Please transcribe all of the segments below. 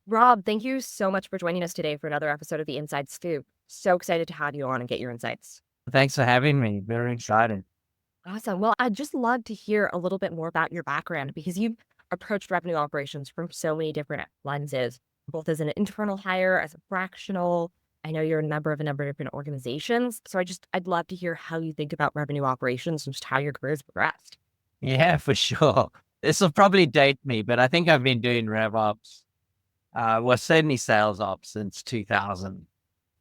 Rob, thank you so much for joining us today for another episode of the Inside Scoop. So excited to have you on and get your insights. Thanks for having me. Very excited. Awesome. Well, I'd just love to hear a little bit more about your background because you've approached revenue operations from so many different lenses, both as an internal hire, as a fractional. I know you're a member of a number of different organizations. So I'd love to hear how you think about revenue operations and just how your career has progressed. Yeah, for sure. This will probably date me, but I think I've been doing RevOps, well, certainly sales ops since 2000.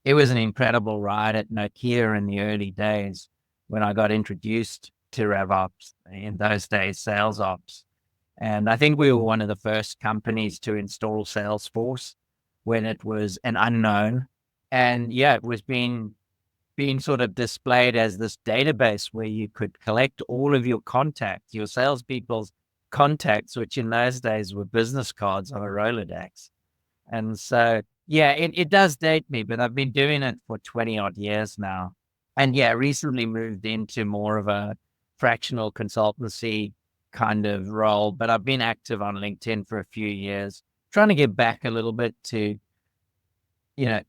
It was an incredible ride at Nokia in the early days when I got introduced to RevOps, in those days, sales ops. And I think we were one of the first companies to install Salesforce when it was an unknown. And yeah, it was being sort of displayed as this database where you could collect all of your contacts, your salespeople's contacts, which in those days were business cards on a Rolodex. And so, yeah, it does date me, but I've been doing it for 20 odd years now. And yeah, recently moved into more of a fractional consultancy kind of role, but I've been active on LinkedIn for a few years, trying to get back a little bit to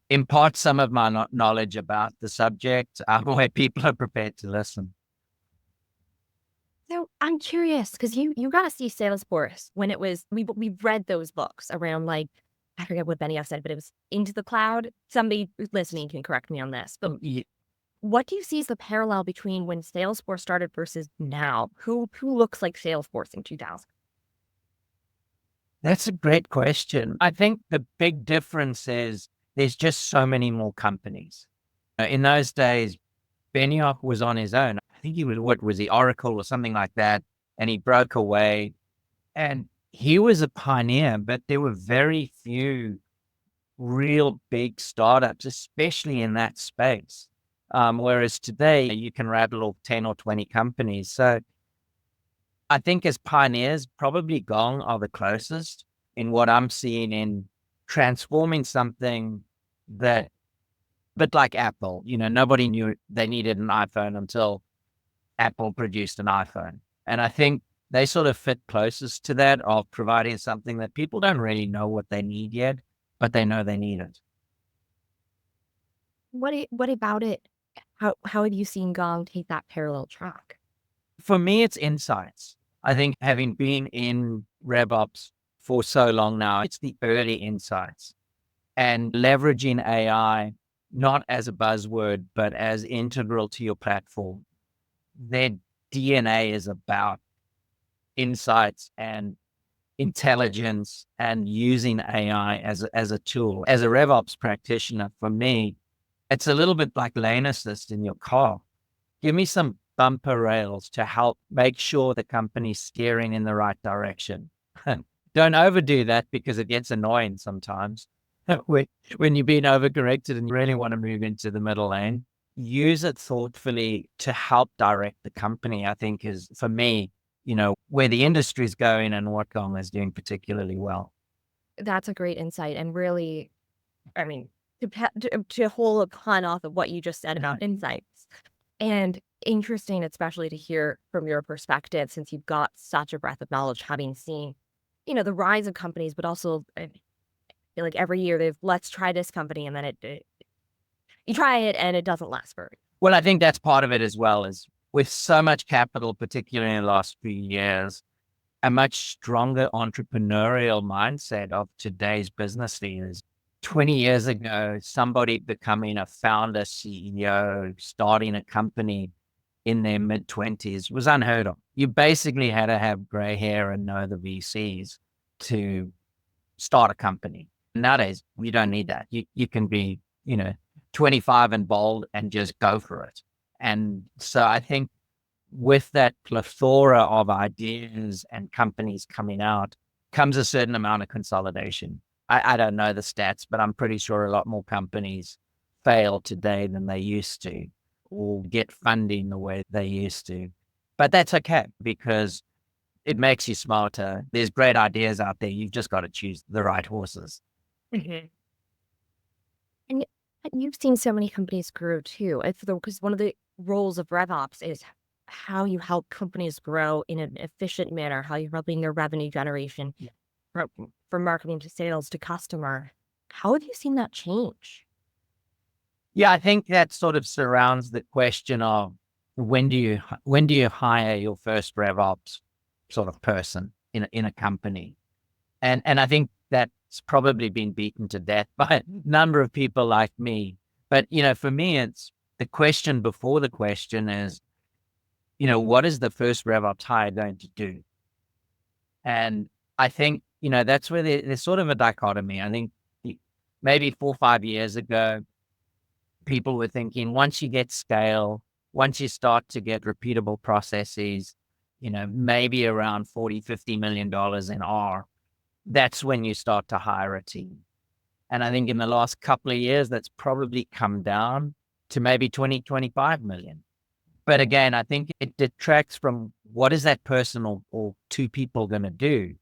impart some of my knowledge about the subject where people are prepared to listen. So I'm curious because you got to see Salesforce when it was we've read those books around like I forget what Benioff said, but it was into the cloud. Somebody who's listening can correct me on this, but what do you see as the parallel between when Salesforce started versus now? Who looks like Salesforce in 2000? That's a great question. I think the big difference is there's just so many more companies. In those days, Benioff was on his own. I think he was, what was he, Oracle or something like that. And he broke away and he was a pioneer, but there were very few real big startups, especially in that space. Whereas today you can rattle off 10 or 20 companies. So I think as pioneers, probably Gong are the closest in what I'm seeing in transforming something that, but like Apple, nobody knew they needed an iPhone until Apple produced an iPhone. And I think they sort of fit closest to that of providing something that people don't really know what they need yet, but they know they need it. What about it? How have you seen Gong take that parallel track? For me, it's insights. I think having been in RevOps for so long now, it's the early insights and leveraging AI, not as a buzzword, but as integral to your platform. Their DNA is about insights and intelligence and using AI as a tool. As a RevOps practitioner, for me, it's a little bit like lane assist in your car. Give me some bumper rails to help make sure the company's steering in the right direction. Don't overdo that because it gets annoying sometimes when you're being overcorrected and you really want to move into the middle lane. Use it thoughtfully to help direct the company, I think is, for me, where the industry is going and what Gong is doing particularly well. That's a great insight and really, I mean, to hold a pun off of what you just said about insights. And interesting, especially to hear from your perspective, since you've got such a breadth of knowledge, having seen, the rise of companies, but also I feel like every year let's try this company and then you try it and it doesn't last very. Well, I think that's part of it as well, is with so much capital, particularly in the last few years, a much stronger entrepreneurial mindset of today's business leaders. 20 years ago, somebody becoming a founder, CEO, starting a company in their mid-20s was unheard of. You basically had to have gray hair and know the VCs to start a company. Nowadays, you don't need that. You can be, 25 and bold and just go for it. And so I think with that plethora of ideas and companies coming out comes a certain amount of consolidation. I don't know the stats, but I'm pretty sure a lot more companies fail today than they used to, or get funding the way they used to. But that's okay because it makes you smarter. There's great ideas out there. You've just got to choose the right horses. Mm-hmm. And you've seen so many companies grow too. Because one of the roles of RevOps is how you help companies grow in an efficient manner, how you're helping their revenue generation. Yeah. from marketing to sales to customer. How have you seen that change? Yeah, I think that sort of surrounds the question of when do you hire your first RevOps sort of person in a company? And I think that's probably been beaten to death by a number of people like me. But, for me, it's the question before the question is, what is the first RevOps hire going to do? And I think, that's where there's sort of a dichotomy. I think maybe 4 or 5 years ago, people were thinking once you get scale, once you start to get repeatable processes, maybe around $40-50 million in R, that's when you start to hire a team. And I think in the last couple of years, that's probably come down to maybe 20-25 million. But again, I think it detracts from what is that person or two people going to do?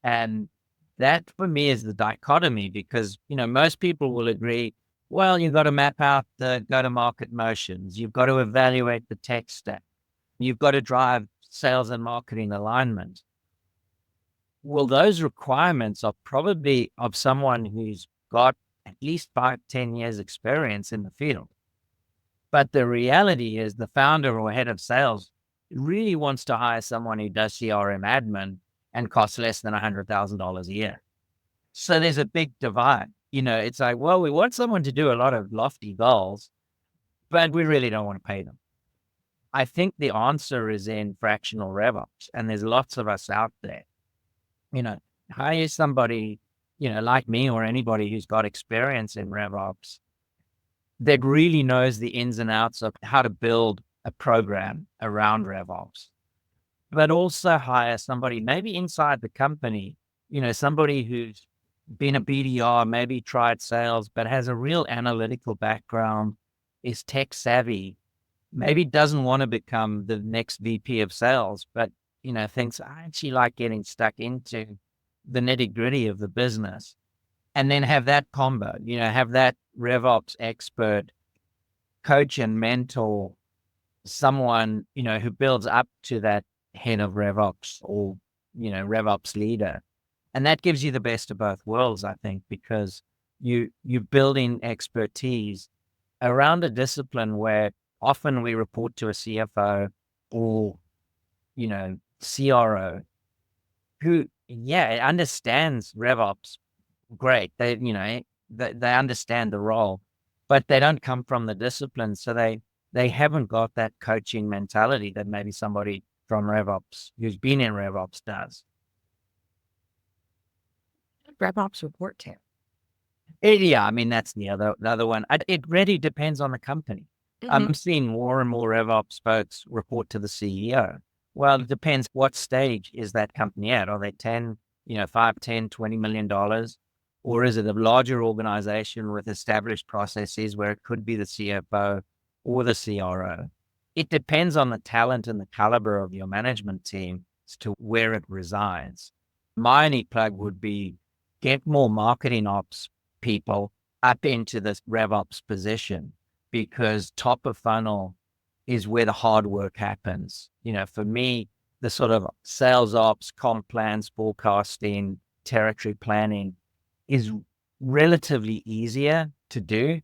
And that for me is the dichotomy because, most people will agree, well, you've got to map out the go-to-market motions. You've got to evaluate the tech stack. You've got to drive sales and marketing alignment. Well, those requirements are probably of someone who's got at least 5-10 years experience in the field. But the reality is the founder or head of sales really wants to hire someone who does CRM admin and costs less than $100,000 a year. So there's a big divide. It's like, well, we want someone to do a lot of lofty goals, but we really don't want to pay them. I think the answer is in fractional RevOps, and there's lots of us out there. Hire somebody, like me or anybody who's got experience in RevOps that really knows the ins and outs of how to build a program around RevOps, but also hire somebody maybe inside the company, somebody who's been a BDR, maybe tried sales, but has a real analytical background, is tech savvy, maybe doesn't want to become the next VP of sales, but, thinks I actually like getting stuck into the nitty gritty of the business. And then have that combo, have that RevOps expert, coach and mentor, someone, who builds up to that head of RevOps or, RevOps leader. And that gives you the best of both worlds, I think, because you're building expertise around a discipline where often we report to a CFO or, CRO who, understands RevOps. Great. They understand the role, but they don't come from the discipline. So they haven't got that coaching mentality that maybe somebody from RevOps who's been in RevOps does. RevOps report to? Yeah, I mean, that's the other one. It really depends on the company. Mm-hmm. I'm seeing more and more RevOps folks report to the CEO. Well, it depends what stage is that company at. Are they 10, 5, 10, $20 million? Or is it a larger organization with established processes where it could be the CFO or the CRO? It depends on the talent and the caliber of your management team as to where it resides. My only plug would be get more marketing ops people up into this RevOps position, because top of funnel is where the hard work happens. For me, the sort of sales ops, comp plans, forecasting, territory planning is relatively easier to do,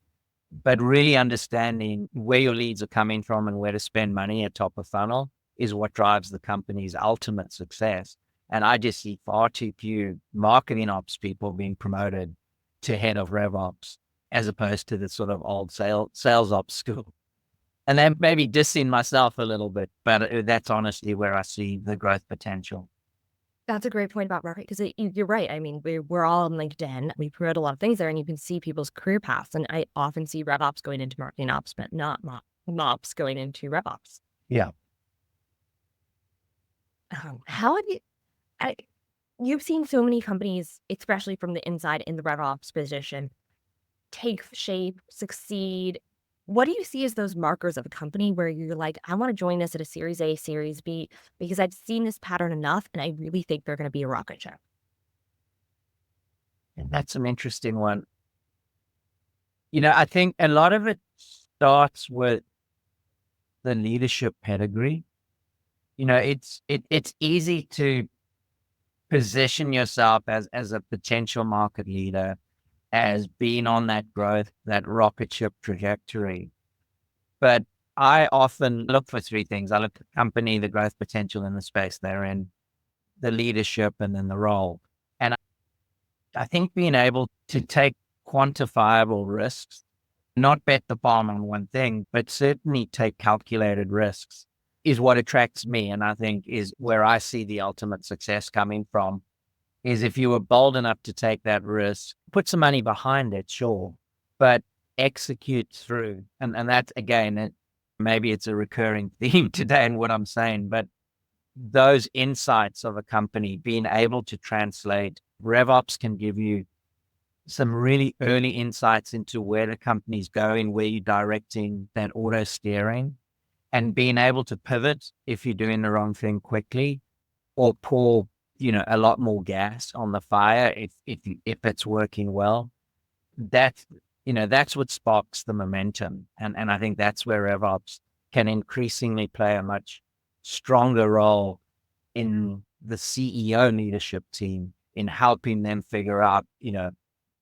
but really understanding where your leads are coming from and where to spend money at top of funnel is what drives the company's ultimate success. And I just see far too few marketing ops people being promoted to head of RevOps as opposed to the sort of old sales ops school. And then maybe dissing myself a little bit, but that's honestly where I see the growth potential. That's a great point about marketing, because you're right. I mean, we're all on LinkedIn. We promote a lot of things there, and you can see people's career paths. And I often see RevOps going into marketing ops, but not MOps going into RevOps. Yeah. How have you've seen so many companies, especially from the inside in the RevOps position, take shape, succeed. What do you see as those markers of a company where you're like, I want to join this at a Series A, Series B, because I've seen this pattern enough, and I really think they're going to be a rocket ship? And that's an interesting one. I think a lot of it starts with the leadership pedigree. It's easy to position yourself as a potential market leader, as being on that growth, that rocket ship trajectory. But I often look for three things. I look at the company, the growth potential in the space they're in, the leadership, and then the role. And I think being able to take quantifiable risks, not bet the farm on one thing, but certainly take calculated risks is what attracts me. And I think is where I see the ultimate success coming from is if you were bold enough to take that risk, put some money behind it, sure, but execute through. And that's, again, maybe it's a recurring theme today in what I'm saying, but those insights of a company being able to translate, RevOps can give you some really early insights into where the company's going, where you're directing that auto steering, and being able to pivot if you're doing the wrong thing quickly, or pour, a lot more gas on the fire if it's working well. That's what sparks the momentum. And I think that's where RevOps can increasingly play a much stronger role in the CEO leadership team, in helping them figure out,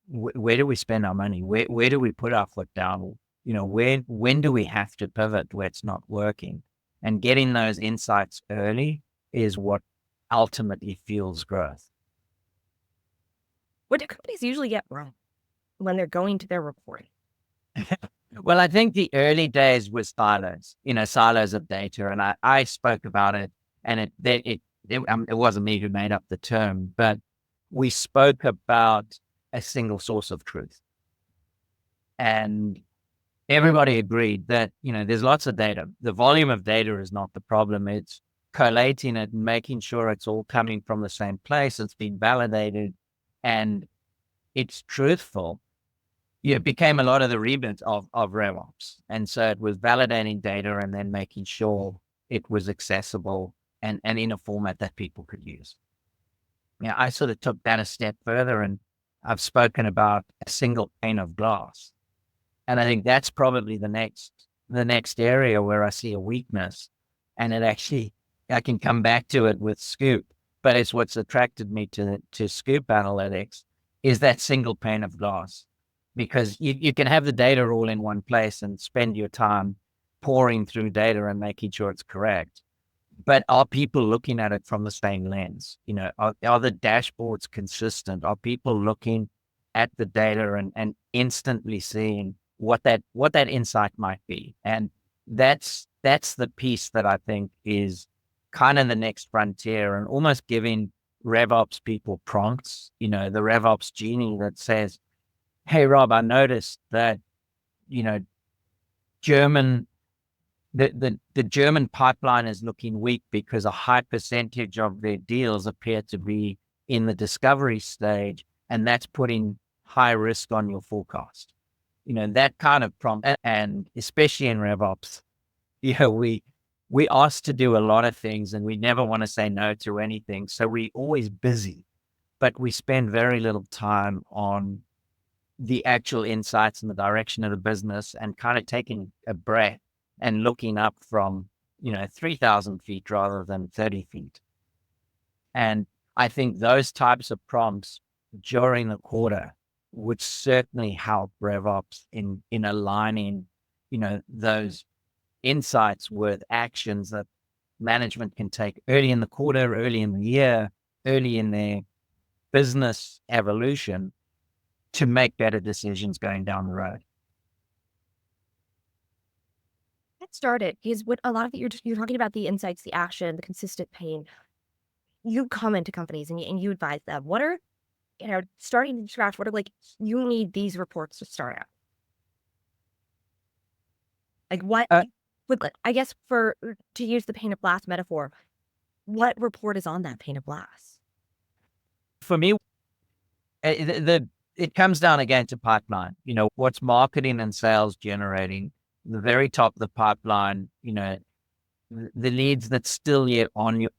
where do we spend our money? Where do we put our foot down? When do we have to pivot where it's not working? And getting those insights early is what ultimately fuels growth. What do companies usually get wrong when they're going to their reporting? Well, I think the early days was silos of data. And I spoke about it, and it wasn't me who made up the term, but we spoke about a single source of truth. And everybody agreed that, there's lots of data. The volume of data is not the problem. It's collating it and making sure it's all coming from the same place. It's been validated and it's truthful. It became a lot of the remit of RevOps. And so it was validating data and then making sure it was accessible and in a format that people could use. I sort of took that a step further, and I've spoken about a single pane of glass. And I think that's probably the next area where I see a weakness. And I can come back to it with Scoop, but it's what's attracted me to Scoop Analytics is that single pane of glass, because you can have the data all in one place and spend your time pouring through data and making sure it's correct. But are people looking at it from the same lens? Are the dashboards consistent? Are people looking at the data and instantly seeing what that insight might be? And that's the piece that I think is kind of the next frontier, and almost giving RevOps people prompts, the RevOps genie that says, hey, Rob, I noticed that, the German pipeline is looking weak because a high percentage of their deals appear to be in the discovery stage, and that's putting high risk on your forecast. That kind of prompt, and especially in RevOps, we asked to do a lot of things and we never want to say no to anything. So we're always busy, but we spend very little time on the actual insights and the direction of the business, and kind of taking a breath and looking up from, 3,000 feet rather than 30 feet. And I think those types of prompts during the quarter would certainly help RevOps in aligning, those insights with actions that management can take early in the quarter, early in the year, early in their business evolution to make better decisions going down the road. Get started, because what a lot of it, you're talking about the insights, the action, the consistent pain. You come into companies and you advise them. What are, starting from scratch, what are you need these reports to start out? What, I guess to use the pane of glass metaphor, what report is on that pane of glass? For me, it comes down again to pipeline. What's marketing and sales generating? The very top of the pipeline, the leads that's still yet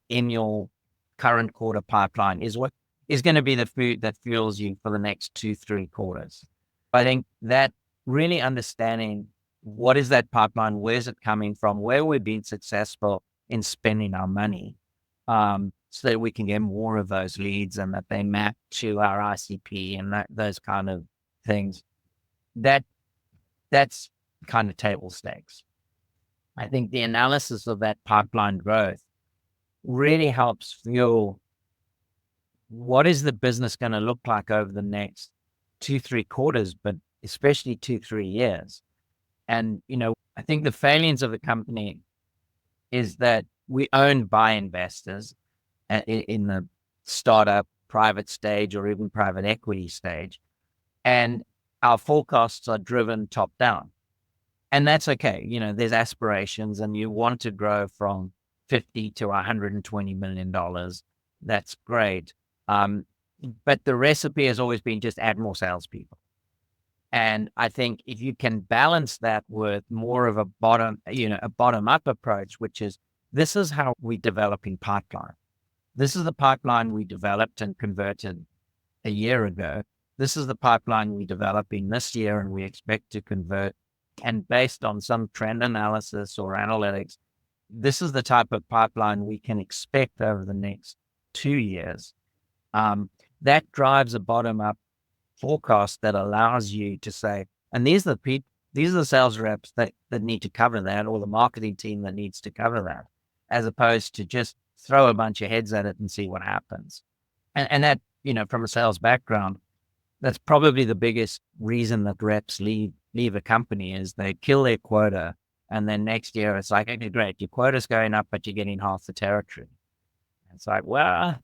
in your current quarter pipeline is what is going to be the food that fuels you for the next 2-3 quarters. I think that really understanding what is that pipeline, where's it coming from, where we've been successful in spending our money, so that we can get more of those leads and that they map to our ICP and those kind of things. That's kind of table stakes. I think the analysis of that pipeline growth really helps fuel what is the business going to look like over the next 2-3 quarters, but especially 2-3 years. And, I think the failings of the company is that we owned by investors in the startup, private stage, or even private equity stage. And our forecasts are driven top down. And that's okay. There's aspirations and you want to grow from $50 to $120 million. That's great. But the recipe has always been just add more salespeople. And I think if you can balance that with more of a bottom-up approach, which is, this is how we developing pipeline. This is the pipeline we developed and converted a year ago. This is the pipeline we developing this year and we expect to convert. And based on some trend analysis or analytics, this is the type of pipeline we can expect over the next 2 years. That drives a bottom-up forecast that allows you to say, and these are the sales reps that need to cover that, or the marketing team that needs to cover that, as opposed to just throw a bunch of heads at it and see what happens. And that, from a sales background, that's probably the biggest reason that reps leave a company is they kill their quota. And then next year it's like, okay, great, your quota's going up, but you're getting half the territory. It's like, well,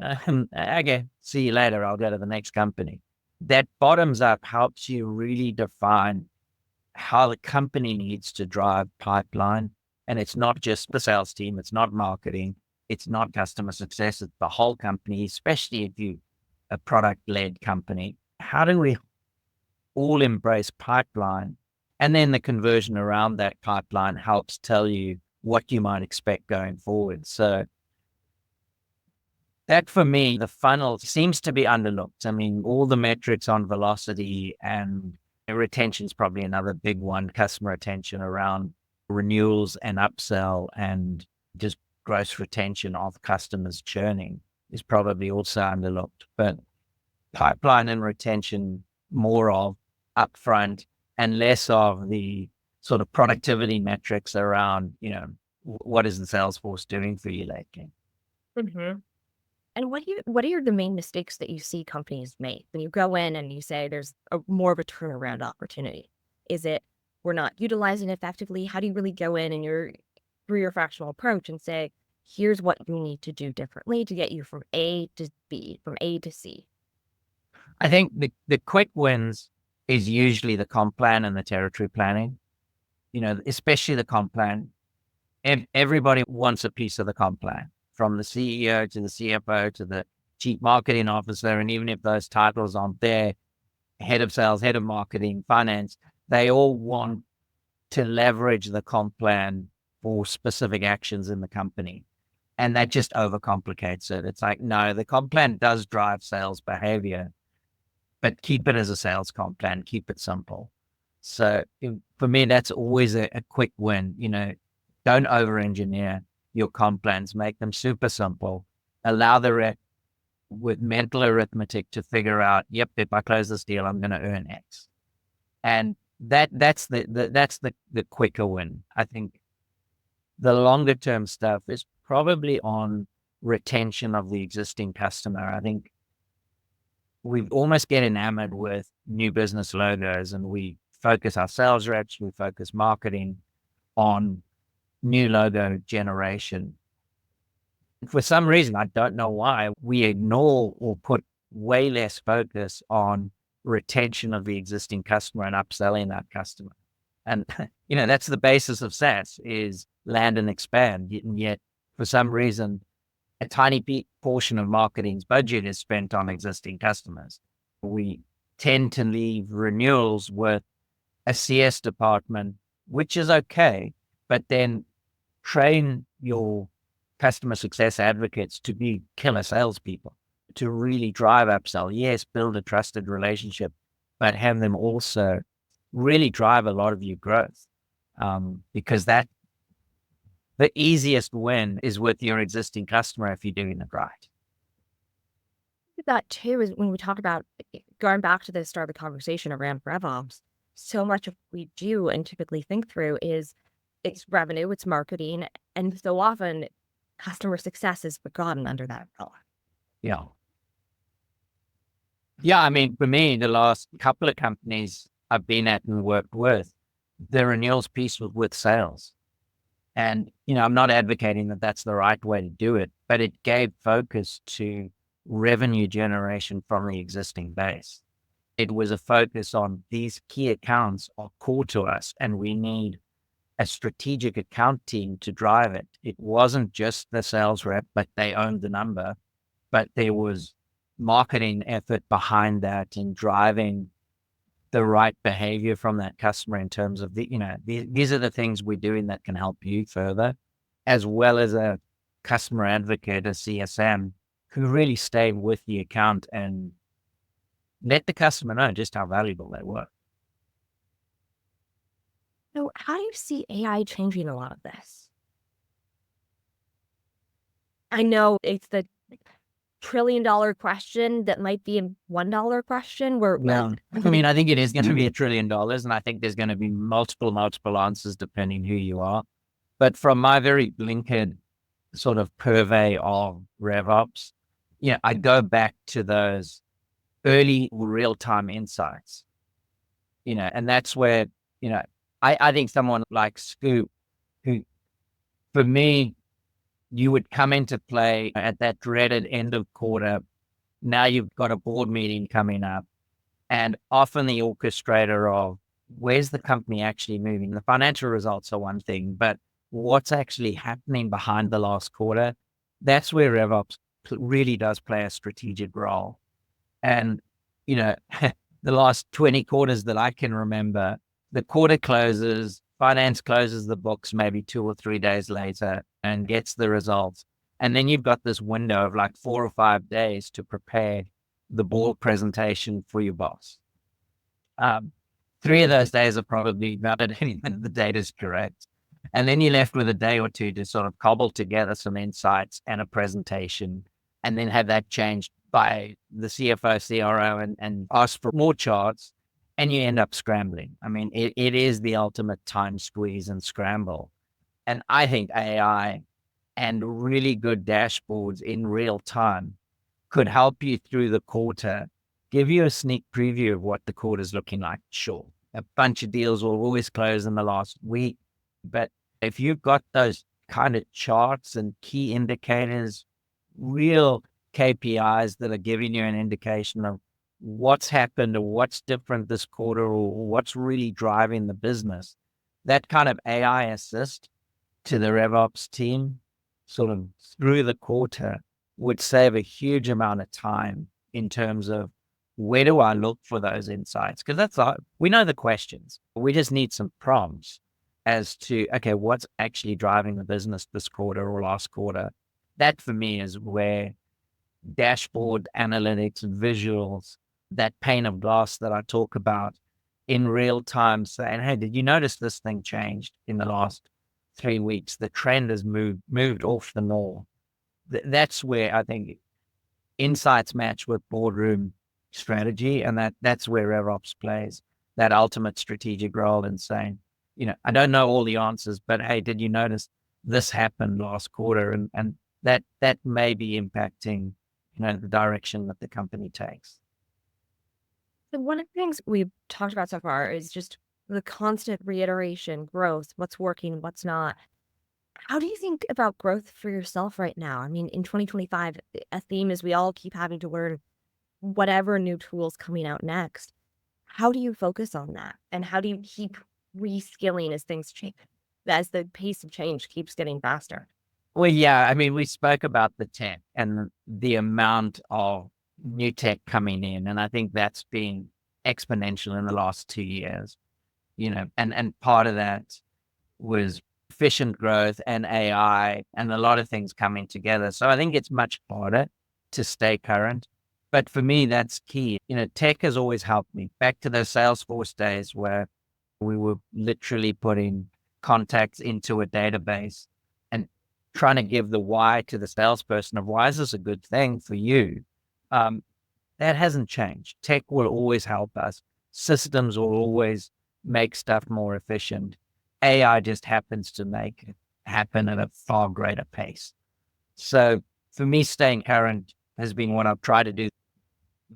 okay, see you later. I'll go to the next company. That bottoms up helps you really define how the company needs to drive pipeline. And it's not just the sales team. It's not marketing. It's not customer success. It's the whole company, especially if you a product-led company. How do we all embrace pipeline? And then the conversion around that pipeline helps tell you what you might expect going forward. So that, for me, the funnel seems to be underlooked. I mean, all the metrics on velocity and retention is probably another big one, customer retention around renewals and upsell, and just gross retention of customers churning is probably also underlooked. But pipeline and retention, more of upfront and less of the sort of productivity metrics around, what is the Salesforce doing for you lately? Mm-hmm. And what are the main mistakes that you see companies make when you go in and you say there's more of a turnaround opportunity? Is it we're not utilizing it effectively? How do you really go in and through your fractional approach and say, here's what you need to do differently to get you from A to B, from A to C? I think the quick wins is usually the comp plan and the territory planning, especially the comp plan. Everybody wants a piece of the comp plan, from the CEO to the CFO to the chief marketing officer. And even if those titles aren't there, head of sales, head of marketing, finance, they all want to leverage the comp plan for specific actions in the company. And that just overcomplicates it. It's like, no, the comp plan does drive sales behavior, but keep it as a sales comp plan, keep it simple. So for me, that's always a quick win. Don't over-engineer your comp plans, make them super simple. Allow the rep with mental arithmetic to figure out, yep, if I close this deal, I'm going to earn X. And that's the quicker win. I think the longer term stuff is probably on retention of the existing customer. I think we almost get enamored with new business logos, and we focus our sales reps, we focus marketing on new logo generation. For some reason, I don't know why, we ignore or put way less focus on retention of the existing customer and upselling that customer. And, that's the basis of SaaS, is land and expand. And yet, for some reason, a tiny portion of marketing's budget is spent on existing customers. We tend to leave renewals with a CS department, which is okay, but then train your customer success advocates to be killer salespeople, to really drive upsell. Yes, build a trusted relationship, but have them also really drive a lot of your growth, because that the easiest win is with your existing customer if you're doing it right. That too is when we talk about going back to the start of the conversation around RevOps, so much of what we do and typically think through is it's revenue, it's marketing, and so often customer success is forgotten under that umbrella. Yeah. Yeah, I mean, for me, the last couple of companies I've been at and worked with, the renewals piece was with sales. And, I'm not advocating that that's the right way to do it, but it gave focus to revenue generation from the existing base. It was a focus on these key accounts are core to us and we need a strategic account team to drive it. It wasn't just the sales rep, but they owned the number, but there was marketing effort behind that and driving the right behavior from that customer in terms of these are the things we're doing that can help you further, as well as a customer advocate, a CSM, who really stayed with the account and let the customer know just how valuable they were. So how do you see AI changing a lot of this? I know it's the trillion-dollar question that might be a $1 question where Yeah. I mean, I think it is going to be $1 trillion, and I think there's going to be multiple answers depending who you are. But from my very blinkered sort of purvey of RevOps, I go back to those early real-time insights, and that's where, I think someone like Scoop, who for me, you would come into play at that dreaded end of quarter. Now you've got a board meeting coming up, and often the orchestrator of where's the company actually moving? The financial results are one thing, but what's actually happening behind the last quarter? That's where RevOps really does play a strategic role. And, the last 20 quarters that I can remember, the quarter closes, finance closes the books maybe 2 or 3 days later and gets the results. And then you've got this window of like 4 or 5 days to prepare the board presentation for your boss. 3 of those days are probably validating that the data is correct. And then you're left with a day or two to sort of cobble together some insights and a presentation, and then have that changed by the CFO, CRO, and ask for more charts, and you end up scrambling. I mean, it is the ultimate time squeeze and scramble. And I think AI and really good dashboards in real time could help you through the quarter, give you a sneak preview of what the quarter is looking like. Sure, a bunch of deals will always close in the last week, but if you've got those kind of charts and key indicators, real KPIs that are giving you an indication of what's happened or what's different this quarter or what's really driving the business, that kind of AI assist to the RevOps team sort of through the quarter would save a huge amount of time in terms of where do I look for those insights? Because we know the questions. We just need some prompts as to, okay, what's actually driving the business this quarter or last quarter? That for me is where dashboard analytics, visuals, that pane of glass that I talk about in real time, saying, hey, did you notice this thing changed in the last 3 weeks? The trend has moved off the norm. That's where I think insights match with boardroom strategy. And that's where RevOps plays that ultimate strategic role in saying, I don't know all the answers, but hey, did you notice this happened last quarter? And that may be impacting, the direction that the company takes. So one of the things we've talked about so far is just the constant reiteration, growth, what's working, what's not. How do you think about growth for yourself right now? I mean, in 2025, a theme is we all keep having to learn whatever new tools coming out next. How do you focus on that? And how do you keep reskilling as things change, as the pace of change keeps getting faster? Well, yeah, I mean, we spoke about the tech and the amount of new tech coming in, and I think that's been exponential in the last 2 years, and part of that was efficient growth and AI and a lot of things coming together. So I think it's much harder to stay current. But for me, that's key. Tech has always helped me. Back to those Salesforce days where we were literally putting contacts into a database trying to give the why to the salesperson of why is this a good thing for you? That hasn't changed. Tech will always help us. Systems will always make stuff more efficient. AI just happens to make it happen at a far greater pace. So for me, staying current has been what I've tried to do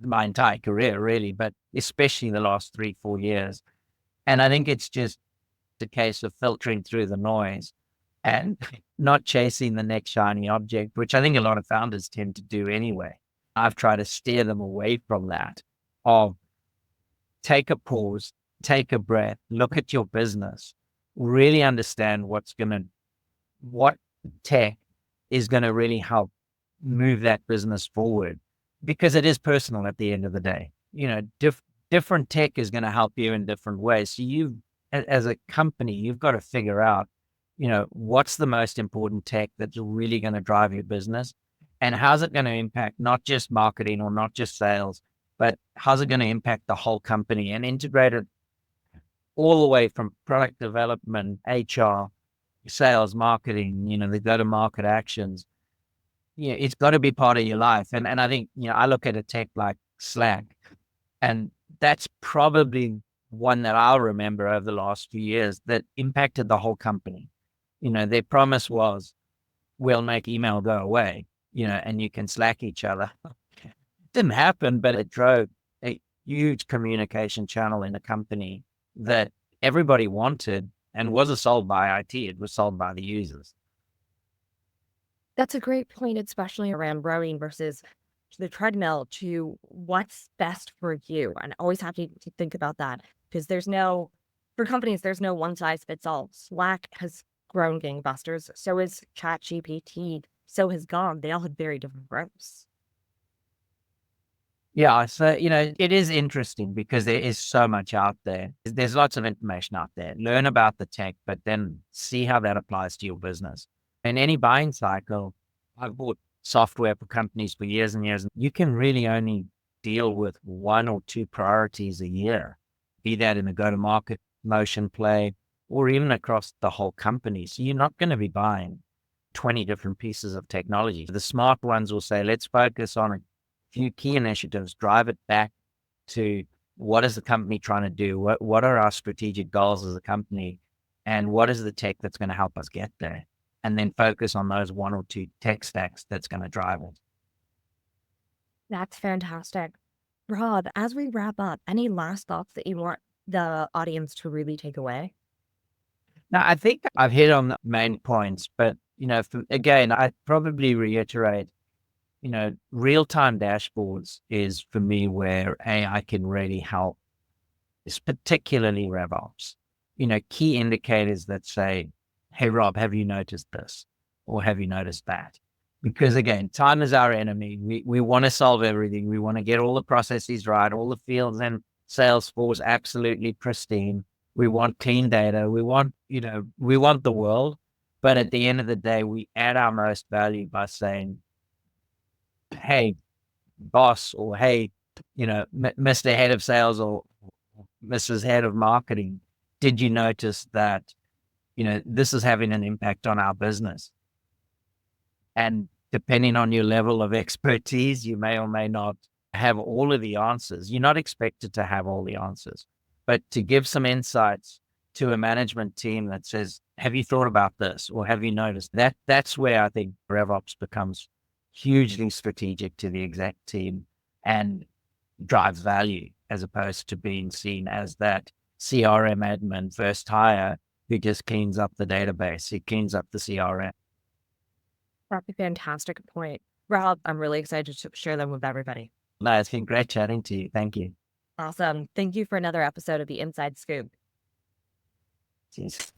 my entire career, really, but especially the last 3, 4 years. And I think it's just a case of filtering through the noise and not chasing the next shiny object, which I think a lot of founders tend to do anyway. I've tried to steer them away from that, of take a pause, take a breath, look at your business, really understand what tech is going to really help move that business forward, because it is personal at the end of the day. Different tech is going to help you in different ways. So as a company, you've got to figure out, what's the most important tech that's really going to drive your business, and how's it going to impact not just marketing or not just sales, but how's it going to impact the whole company, and integrate it all the way from product development, HR, sales, marketing, the go-to-market actions. It's got to be part of your life. And I think, I look at a tech like Slack, and that's probably one that I'll remember over the last few years that impacted the whole company. Their promise was, we'll make email go away, and you can Slack each other. Didn't happen, but it drove a huge communication channel in the company that everybody wanted, and wasn't sold by IT. It was sold by the users. That's a great point, especially around rowing versus the treadmill, to what's best for you. And always have to think about that, because for companies, there's no one size fits all. Slack has grown gangbusters. So is ChatGPT. So has Gone. They all had very different growths. Yeah. So, it is interesting because there is so much out there. There's lots of information out there. Learn about the tech, but then see how that applies to your business. In any buying cycle, I've bought software for companies for years and years. You can really only deal with 1 or 2 priorities a year, be that in a go-to-market motion play or even across the whole company. So you're not going to be buying 20 different pieces of technology. The smart ones will say, let's focus on a few key initiatives, drive it back to what is the company trying to do? What are our strategic goals as a company? And what is the tech that's going to help us get there? And then focus on those 1 or 2 tech stacks that's going to drive it. That's fantastic. Rob, as we wrap up, any last thoughts that you want the audience to really take away? Now, I think I've hit on the main points, but, again, I'd probably reiterate, real-time dashboards is for me where AI can really help. It's particularly RevOps, key indicators that say, hey, Rob, have you noticed this? Or have you noticed that? Because again, time is our enemy. We want to solve everything. We want to get all the processes right, all the fields and Salesforce absolutely pristine. We want clean data. We want the world. But at the end of the day, we add our most value by saying, hey, boss, or hey, Mr. Head of Sales or Mrs. Head of Marketing, did you notice that this is having an impact on our business? And depending on your level of expertise, you may or may not have all of the answers. You're not expected to have all the answers, but to give some insights to a management team that says, have you thought about this? Or have you noticed that? That's where I think RevOps becomes hugely strategic to the exec team and drives value, as opposed to being seen as that CRM admin first hire who just cleans up the database, he cleans up the CRM. That's a fantastic point. Rob, I'm really excited to share them with everybody. No, it's been great chatting to you. Thank you. Awesome. Thank you for another episode of the Inside Scoop. Cheers.